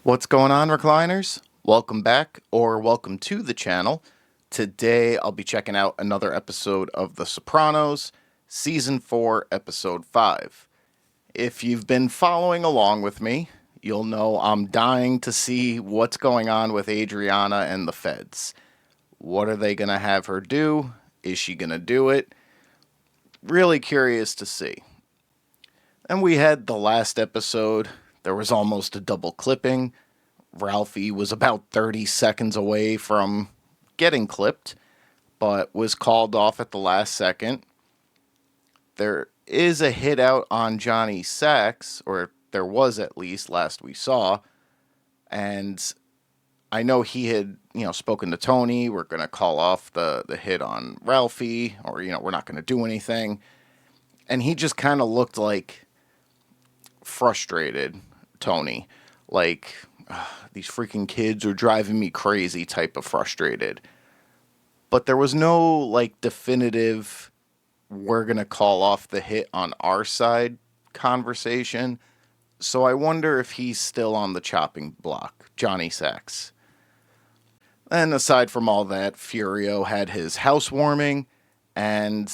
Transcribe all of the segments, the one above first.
What's going on, recliners? Welcome back, or welcome to the channel. Today I'll be checking out another episode of The Sopranos, Season 4, Episode 5. If you've been following along with me, you'll know I'm dying to see what's going on with Adriana and the feds. What are they going to have her do? Is she going to do it? Really curious to see. And we had the last episode. There was almost a double clipping. Ralphie was about 30 seconds away from getting clipped, but was called off at the last second. There is a hit out on Johnny Sachs, or there was at least last we saw, and I know he had, spoken to Tony. We're going to call off the hit on Ralphie, or, we're not going to do anything. And he just kind of looked like frustrated, Tony. Like, these freaking kids are driving me crazy type of frustrated. But there was no, definitive, we're going to call off the hit on our side conversation. So I wonder if he's still on the chopping block, Johnny Sachs. And aside from all that, Furio had his housewarming, and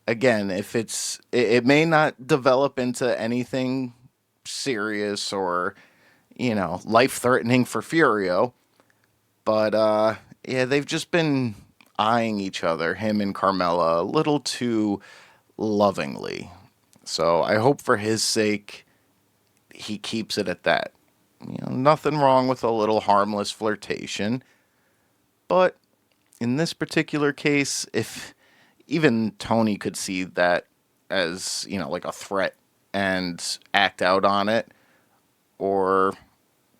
again, if it may not develop into anything serious or, life-threatening for Furio, but they've just been eyeing each other, him and Carmela, a little too lovingly. So I hope for his sake he keeps it at that. Nothing wrong with a little harmless flirtation. But in this particular case, if even Tony could see that as, a threat and act out on it, or,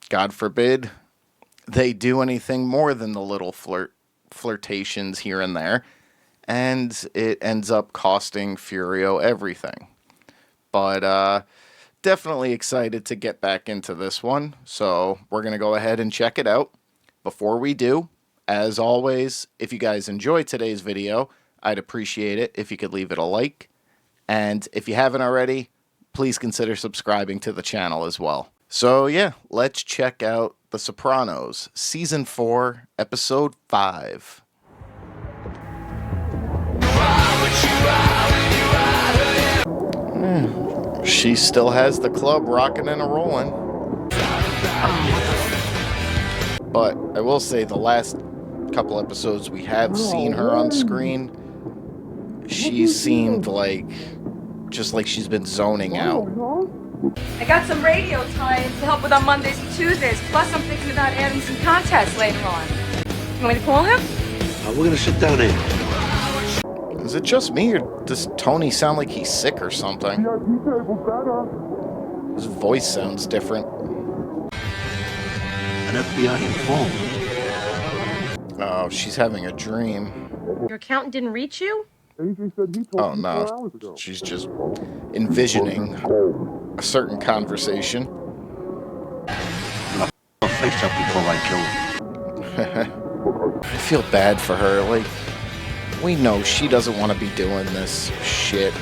God forbid, they do anything more than the little flirtations here and there, and it ends up costing Furio everything. But definitely excited to get back into this one, so we're going to go ahead and check it out. Before we do, as always, if you guys enjoyed today's video, I'd appreciate it if you could leave it a like, and if you haven't already, please consider subscribing to the channel as well. So yeah, let's check out The Sopranos, Season 4, Episode 5. She still has the club rocking and a-rolling. But I will say the last couple episodes we have seen her on screen, she seemed just like she's been zoning out. I got some radio tie-ins to help with on Mondays and Tuesdays. Plus, I'm thinking about adding some contests later on. You want me to call him? We're gonna sit down here. Is it just me, or does Tony sound like he's sick or something? His voice sounds different. An FBI informant. Oh, she's having a dream. Your accountant didn't reach you? Oh no, she's just envisioning a certain conversation. I'll face up before I kill him. I feel bad for her. We know she doesn't want to be doing this shit,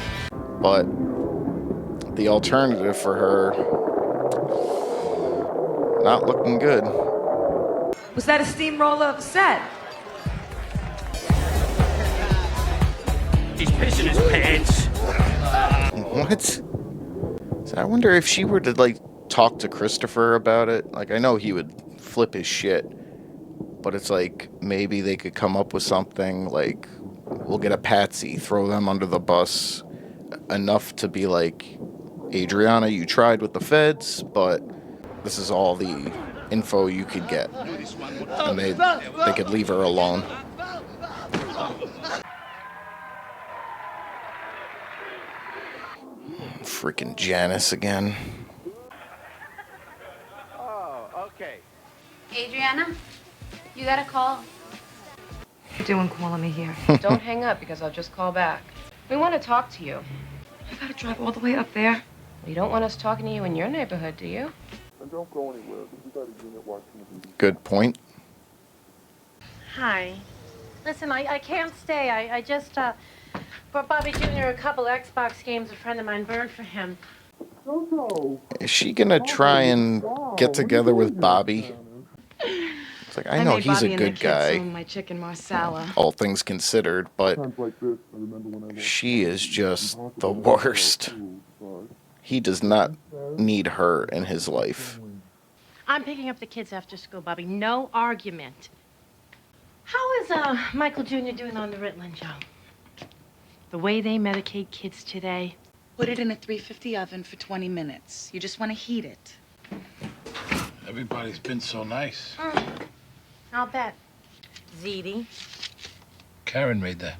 but the alternative for her, not looking good. Was that a steamroller of a set? He's pissing his pants. What? So I wonder if she were to, talk to Christopher about it. I know he would flip his shit, but it's maybe they could come up with something, we'll get a patsy, throw them under the bus, enough to be Adriana, you tried with the feds, but this is all the info you could get. And they could leave her alone. Freaking Janice again. Oh, okay. Adriana, you got a call? What are you doing calling me here? Don't hang up because I'll just call back. We want to talk to you. I gotta drive all the way up there. You don't want us talking to you in your neighborhood, do you? And don't go anywhere. We got a unit watching the Good point. Hi. Listen, I can't stay. I just brought Bobby Jr. a couple Xbox games a friend of mine burned for him. Is she gonna try and get together with Bobby? It's like, I know made he's a Bobby and the good kids guy, some of my chicken marsala. all things considered, but Times like this, I remember when I was she is just in the hospital. worst. Sorry. He does not need her in his life. I'm picking up the kids after school, Bobby. No argument. How is Michael Jr. doing on the Ritalin, Joe? The way they medicate kids today. Put it in a 350 oven for 20 minutes. You just want to heat it. Everybody's been so nice. I'll bet. Ziti. Karen made that.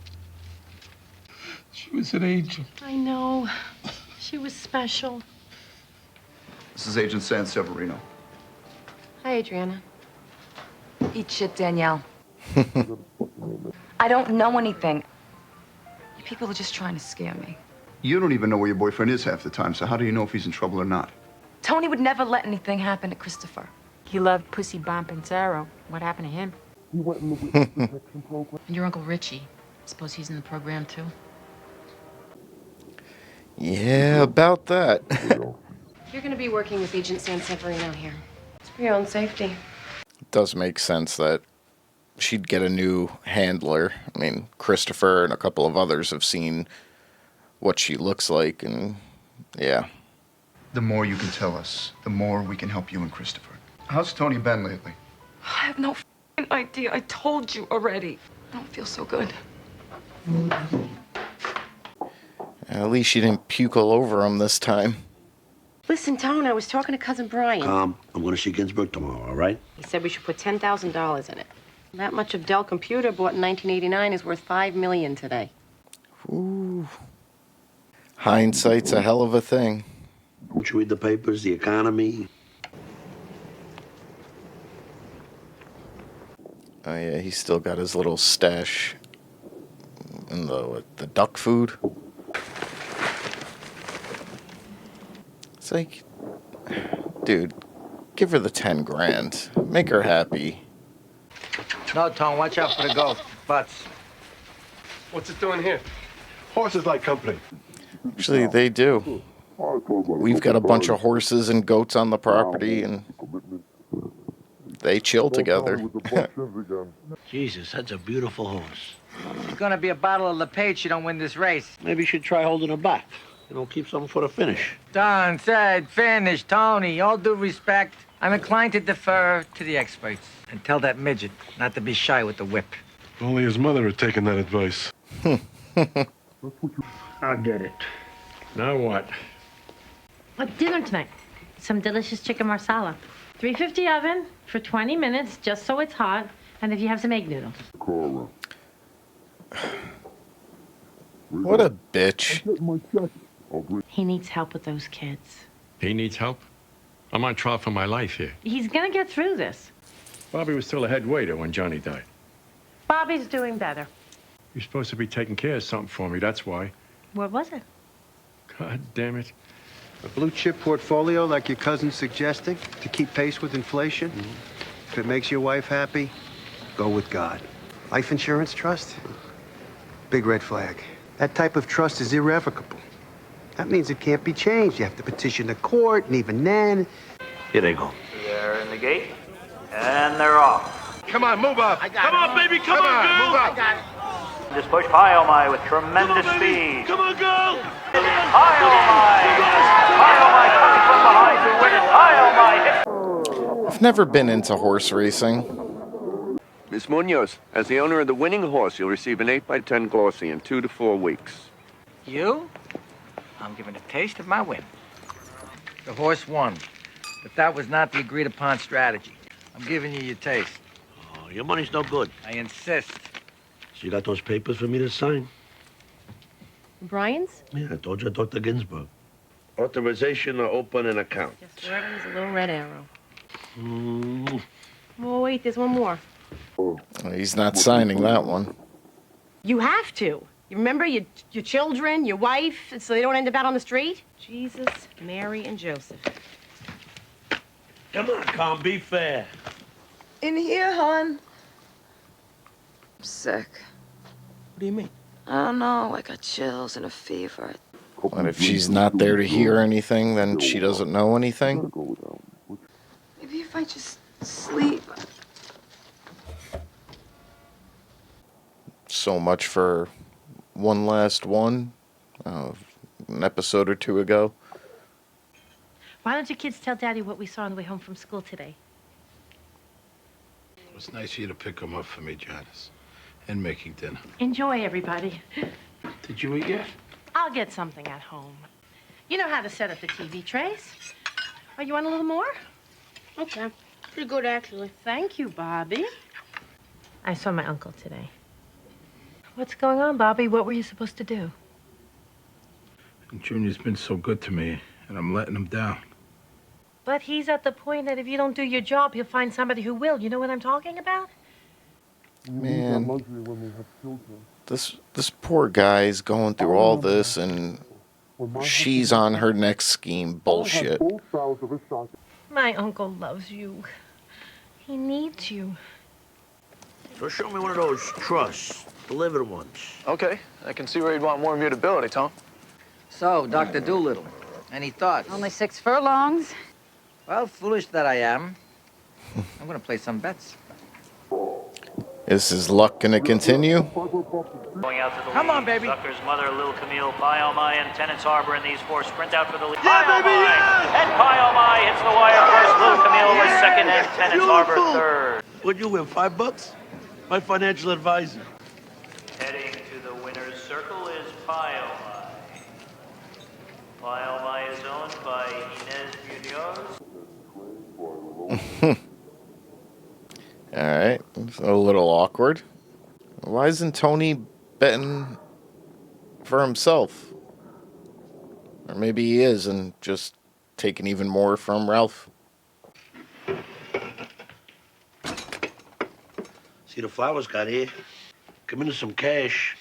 She was an angel. I know. She was special. This is Agent San Severino. Hi, Adriana. Eat shit, Danielle. I don't know anything. You people are just trying to scare me. You don't even know where your boyfriend is half the time, so how do you know if he's in trouble or not? Tony would never let anything happen to Christopher. He loved Pussy Bomb Pinzero. What happened to him? He went in the witness protection program. And your Uncle Richie. Suppose he's in the program, too? Yeah, about that. You're going to be working with Agent San Severino here. It's for your own safety. It does make sense that she'd get a new handler. I mean, Christopher and a couple of others have seen what she looks like, and yeah. The more you can tell us, the more we can help you and Christopher. How's Tony been lately? I have no f***ing idea. I told you already. I don't feel so good. At least she didn't puke all over him this time. Listen, Tone, I was talking to Cousin Brian. I'm going to see Ginsburg tomorrow, all right? He said we should put $10,000 in it. That much of Dell Computer bought in 1989 is worth $5 million today. Ooh. Hindsight's a hell of a thing. Don't you read the papers, the economy? Oh yeah, he's still got his little stash in the duck food. It's like, dude, give her the 10 grand. Make her happy. No, Tom, watch out for the ghost. Butts. What's it doing here? Horses like company. Actually, they do. We've got a bunch of horses and goats on the property, and they chill together. Jesus, that's a beautiful horse. It's gonna be a battle of LePage. You don't win this race. Maybe you should try holding her back. You know, keep something for the finish. Done, said, finished. Tony, all due respect, I'm inclined to defer to the experts. And tell that midget not to be shy with the whip. Only his mother had taken that advice. I'll get it. Now what? What's dinner tonight? Some delicious chicken marsala. 350 oven for 20 minutes, just so it's hot. And if you have some egg noodles. What a bitch. He needs help with those kids. He needs help? I'm on trial for my life here. He's gonna get through this. Bobby was still a head waiter when Johnny died. Bobby's doing better. You're supposed to be taking care of something for me, that's why. What was it? God damn it. A blue chip portfolio like your cousin's suggesting to keep pace with inflation? If it makes your wife happy, go with God. Life insurance trust? Big red flag. That type of trust is irrevocable. That means it can't be changed. You have to petition the court, and even then... Here they go. They're in the gate, and they're off. Come on, move up. Come on, baby, come on, girl. Move up. Just push Pyomai with tremendous speed. Come on, girl. Pyomai coming from behind to win it. Pyomai hits. I've never been into horse racing. Miss Munoz, as the owner of the winning horse, you'll receive an 8x10 glossy in 2 to 4 weeks. You? I'm giving a taste of my win. The horse won, but that was not the agreed upon strategy. I'm giving you your taste. Oh, your money's no good. I insist. So you got those papers for me to sign? Brian's? Yeah, I told you, Dr. Ginsburg. Authorization to open an account. Just where there's a little red arrow. Mm. Oh, wait, there's one more. He's not signing that one. You have to. You remember your children, your wife, so they don't end up out on the street? Jesus, Mary, and Joseph. Come on, Con, be fair. In here, hon. I'm sick. What do you mean? I don't know. I got chills and a fever. And if she's not there to hear anything, then she doesn't know anything. Maybe if I just sleep. So much for One Last One, an episode or two ago. Why don't you kids tell Daddy what we saw on the way home from school today? It was nice of you to pick him up for me, Janice. And making dinner. Enjoy, everybody. Did you eat yet? I'll get something at home. You know how to set up the TV trays. Oh, you want a little more? Okay. Pretty good, actually. Thank you, Bobby. I saw my uncle today. What's going on, Bobby? What were you supposed to do? Junior's been so good to me, and I'm letting him down. But he's at the point that if you don't do your job, he'll find somebody who will. You know what I'm talking about? Man, this poor guy's going through all this, and she's on her next scheme. Bullshit. My uncle loves you. He needs you. So show me one of those trusts, the living ones. Okay, I can see where you'd want more immutability, Tom. So, Dr. Doolittle, any thoughts? Only 6 furlongs. Well, foolish that I am, I'm gonna play some bets. Is his luck gonna continue? Going out to the Come lead. on, baby. Zucker's mother, Lil Camille, Pyomai, and Tennant's Harbor, and these four sprint out for the lead. Yeah, baby, yeah! And Pyomai hits the wire first. Lil Camille was second, and Tennant's Harbor third. What'd you win, $5? My financial advisor. Heading to the winner's circle is Pyomai. Pyomai is owned by Inez Munoz. Alright, it's a little awkward. Why isn't Tony betting for himself? Or maybe he is and just taking even more from Ralph. See the flowers got here? Come into some cash.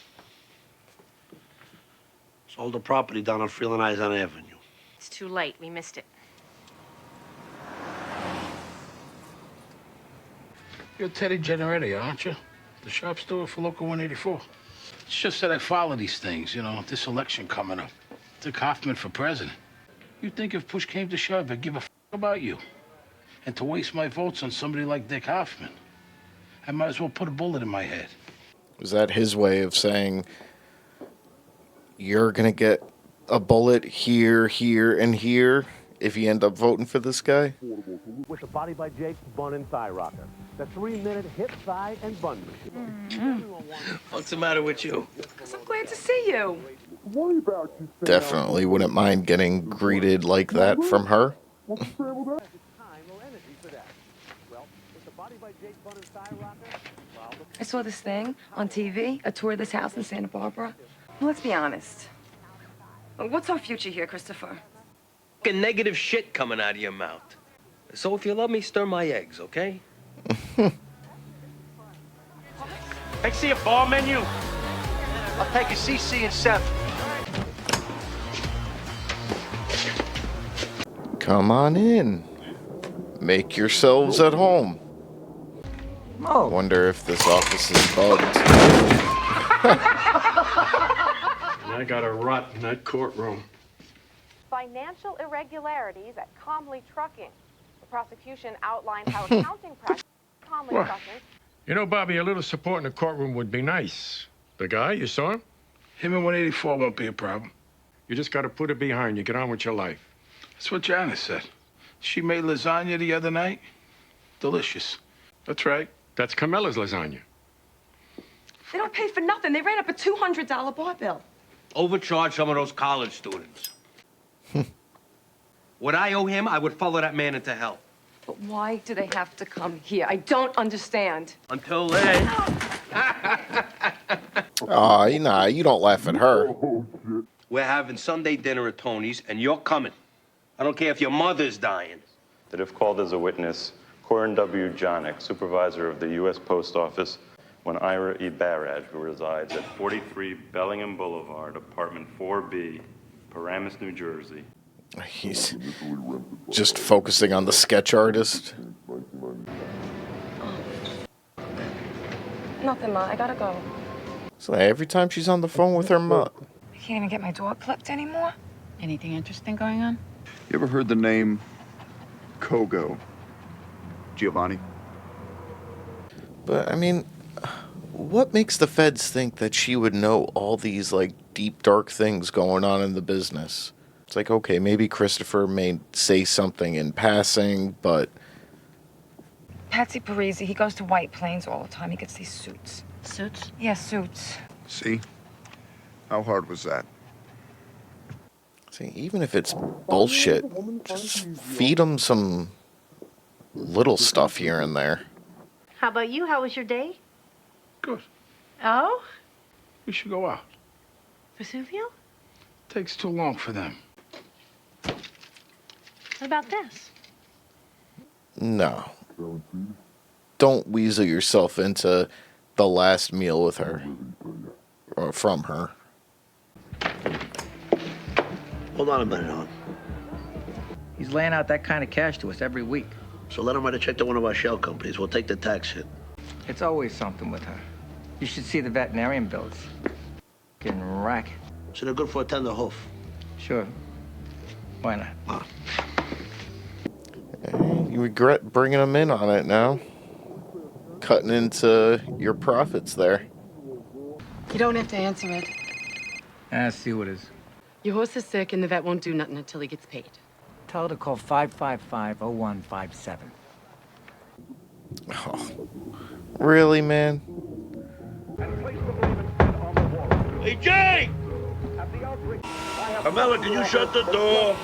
Sold the property down on Freeland Eyes on Avenue. It's too late. We missed it. You're Teddy Generetti, aren't you? The shop steward for Local 184. It's just that I follow these things, you know, this election coming up. Dick Hoffman for president. You'd think if push came to shove, I'd give a about you. And to waste my votes on somebody like Dick Hoffman, I might as well put a bullet in my head. Was that his way of saying, you're going to get a bullet here, here, and here if you end up voting for this guy? With the Body by Jake's Bun and Thigh Rocker. The 3-minute hip, thigh, and bun machine. What's the matter with you? Because I'm glad to see you. Definitely wouldn't mind getting greeted like that from her. I saw this thing on TV, a tour of this house in Santa Barbara. Well, let's be honest. What's our future here, Christopher? Fucking negative shit coming out of your mouth. So if you love me, stir my eggs, okay? I see a bar menu. I'll take a CC and 7. Come on in. Make yourselves at home. Oh. Wonder if this office is bugged. And I got a rot in that courtroom. Financial irregularities at Comley Trucking. The prosecution outlined how accounting practices at Comley What? Trucking. You know, Bobby, a little support in the courtroom would be nice. The guy, you saw him? Him and 184 won't be a problem. You just got to put it behind you. Get on with your life. That's what Janice said. She made lasagna the other night. Delicious. That's right. That's Camilla's lasagna. They don't pay for nothing. They ran up a $200 bar bill. Overcharge some of those college students. What I owe him, I would follow that man into hell. But why do they have to come here? I don't understand. Until then. Aw, nah, you don't laugh at her. We're having Sunday dinner at Tony's, and you're coming. I don't care if your mother's dying. That if called as a witness, Corin W. Jonick, supervisor of the U.S. Post Office, when Ira E. Barrad, who resides at 43 Bellingham Boulevard, apartment 4B, Paramus, New Jersey. He's just focusing on the sketch artist. Nothing, Ma. I gotta go. So every time she's on the phone with her mom. Can't even get my dog clipped anymore? Anything interesting going on? You ever heard the name Kogo? Giovanni? But, I mean, what makes the feds think that she would know all these, like, deep, dark things going on in the business? It's like, okay, maybe Christopher may say something in passing, but... Patsy Parisi, he goes to White Plains all the time. He gets these suits. Suits? Yeah, suits. See? How hard was that? See, even if it's bullshit, just feed them some little stuff here and there. How about you? How was your day? Good. Oh? We should go out. Vesuvio? Takes too long for them. What about this? No. Don't weasel yourself into the last meal with her. Or from her. Hold on a minute, hon. He's laying out that kind of cash to us every week. So let him write a check to one of our shell companies. We'll take the tax hit. It's always something with her. You should see the veterinarian bills. Getting racket. So they're good for a tender hoof. Sure. Why not? You regret bringing them in on it now. Cutting into your profits there. You don't have to answer it. See what it is. Your horse is sick, and the vet won't do nothing until he gets paid. Tell her to call 555-0157. Oh, really, man? Hey, Jay! Carmela, can you shut the door?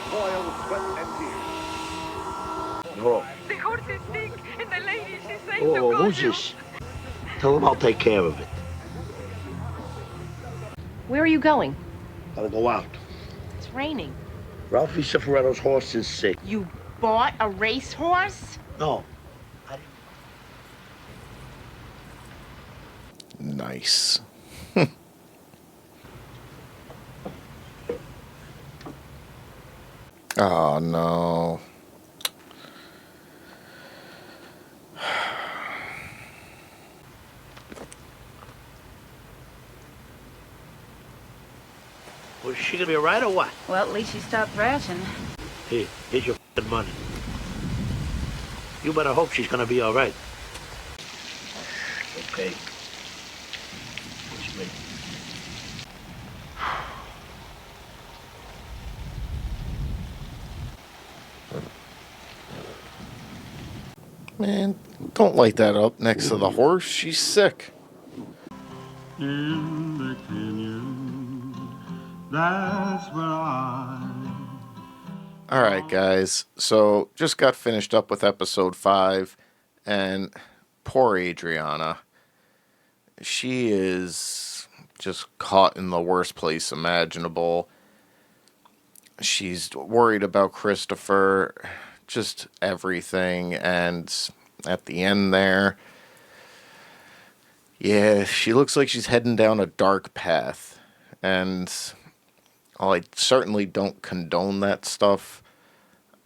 No. The horses stink, and the lady, she's saying Oh, who's this? Tell him I'll take care of it. Where are you going? Gotta go out. It's raining. Ralphie Cifaretto's horse is sick. You bought a racehorse? No. Nice. Oh, no. Was she gonna be all right or what? Well, at least she stopped thrashing. Here's your money. You better hope she's gonna be all right. Okay. What's me? Man, don't light that up next to the horse. She's sick. In the canyon, that's where Alright, guys. So, just got finished up with episode 5. And poor Adriana. She is just caught in the worst place imaginable. She's worried about Christopher. Just everything. And at the end there, yeah, she looks like she's heading down a dark path. And while I certainly don't condone that stuff,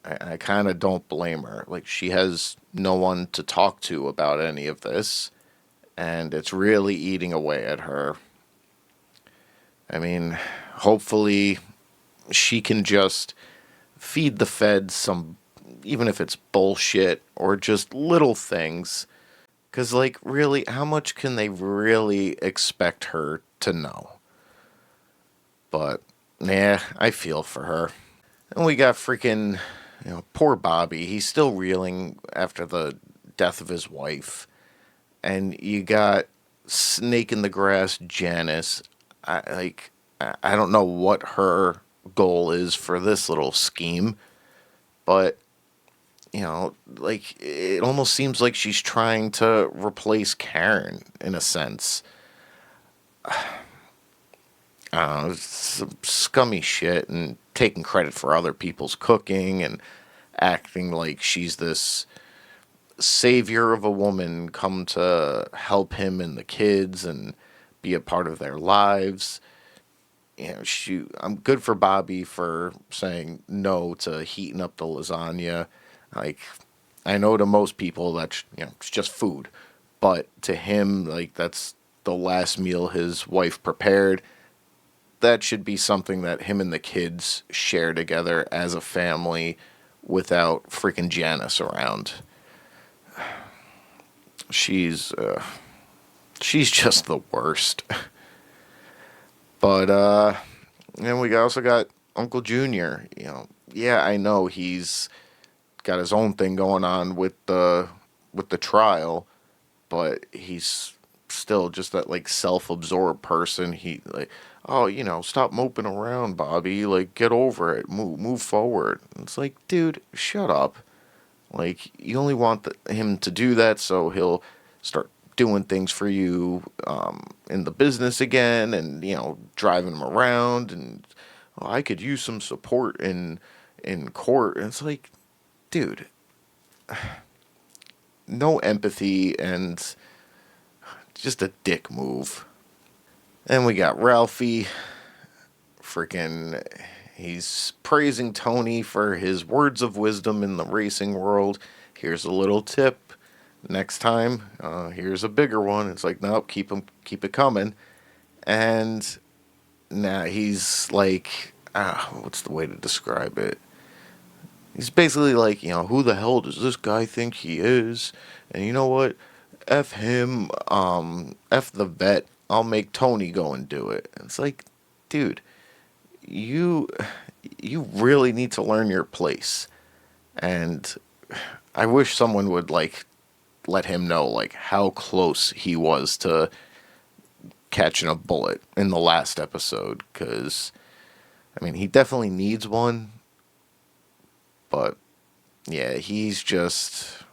I kind of don't blame her. Like, she has no one to talk to about any of this, and it's really eating away at her. I mean, hopefully she can just feed the feds some, even if it's bullshit or just little things. Because, like, really, how much can they really expect her to know? But, yeah, I feel for her. And we got freaking, poor Bobby. He's still reeling after the death of his wife. And you got snake in the grass Janice. I don't know what her goal is for this little scheme. But, it almost seems like she's trying to replace Karen, in a sense. I don't know, it's some scummy shit and taking credit for other people's cooking and acting like she's this savior of a woman come to help him and the kids and be a part of their lives. I'm good for Bobby for saying no to heating up the lasagna. Like, I know to most people that's, it's just food. But to him, like, that's the last meal his wife prepared. that should be something that him and the kids share together as a family without freaking Janice around. She's just the worst. But and we also got Uncle Junior. You know, yeah, I know he's got his own thing going on with the trial, but he's still just that like self-absorbed person. He like, oh, you know, stop moping around, Bobby. Like, get over it. Move forward. It's like, dude, shut up. Like, you only want him to do that so he'll start doing things for you in the business again, and you know, driving him around, and oh, I could use some support in court. And it's like, dude, no empathy and just a dick move. And we got Ralphie. Freaking, he's praising Tony for his words of wisdom in the racing world. Here's a little tip. Next time, here's a bigger one. It's like, nope, keep it coming. And now he's like, what's the way to describe it? He's basically like, you know, who the hell does this guy think he is? And you know what? F him, F the vet. I'll make Tony go and do it. And it's like, dude, you really need to learn your place. And I wish someone would like let him know like how close he was to catching a bullet in the last episode, because I mean, he definitely needs one, but yeah, he's just,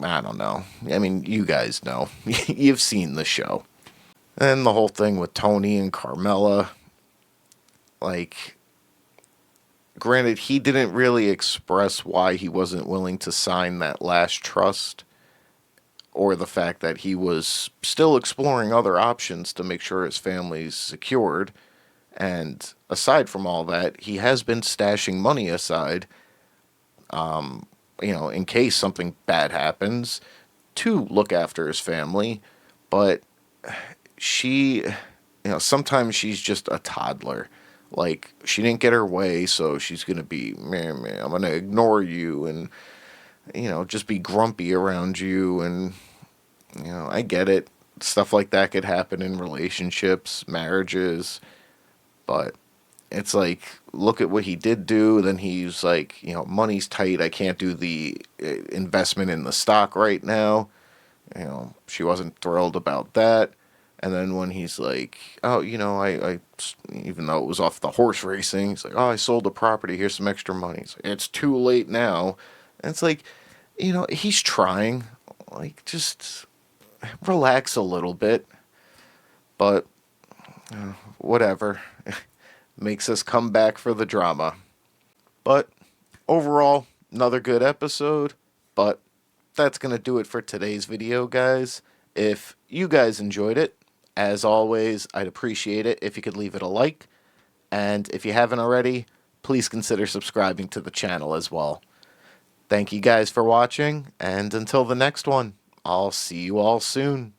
I don't know. I mean, you guys know. You've seen the show. And the whole thing with Tony and Carmela, like, granted, he didn't really express why he wasn't willing to sign that last trust, or the fact that he was still exploring other options to make sure his family's secured. And aside from all that, he has been stashing money aside, you know, in case something bad happens, to look after his family. But she, you know, sometimes she's just a toddler. Like, she didn't get her way, so she's going to be, man, I'm going to ignore you and, you know, just be grumpy around you. And, you know, I get it. Stuff like that could happen in relationships, marriages. But it's like, look at what he did do. Then he's like, you know, money's tight. I can't do the investment in the stock right now. You know, she wasn't thrilled about that. And then when he's like, oh, you know, I even though it was off the horse racing, he's like, oh, I sold the property. Here's some extra money. It's too late now. And it's like, you know, he's trying. Like, just relax a little bit. But whatever. Makes us come back for the drama. But overall, another good episode. But that's going to do it for today's video, guys. If you guys enjoyed it, as always, I'd appreciate it if you could leave it a like. And if you haven't already, please consider subscribing to the channel as well. Thank you guys for watching, and until the next one, I'll see you all soon.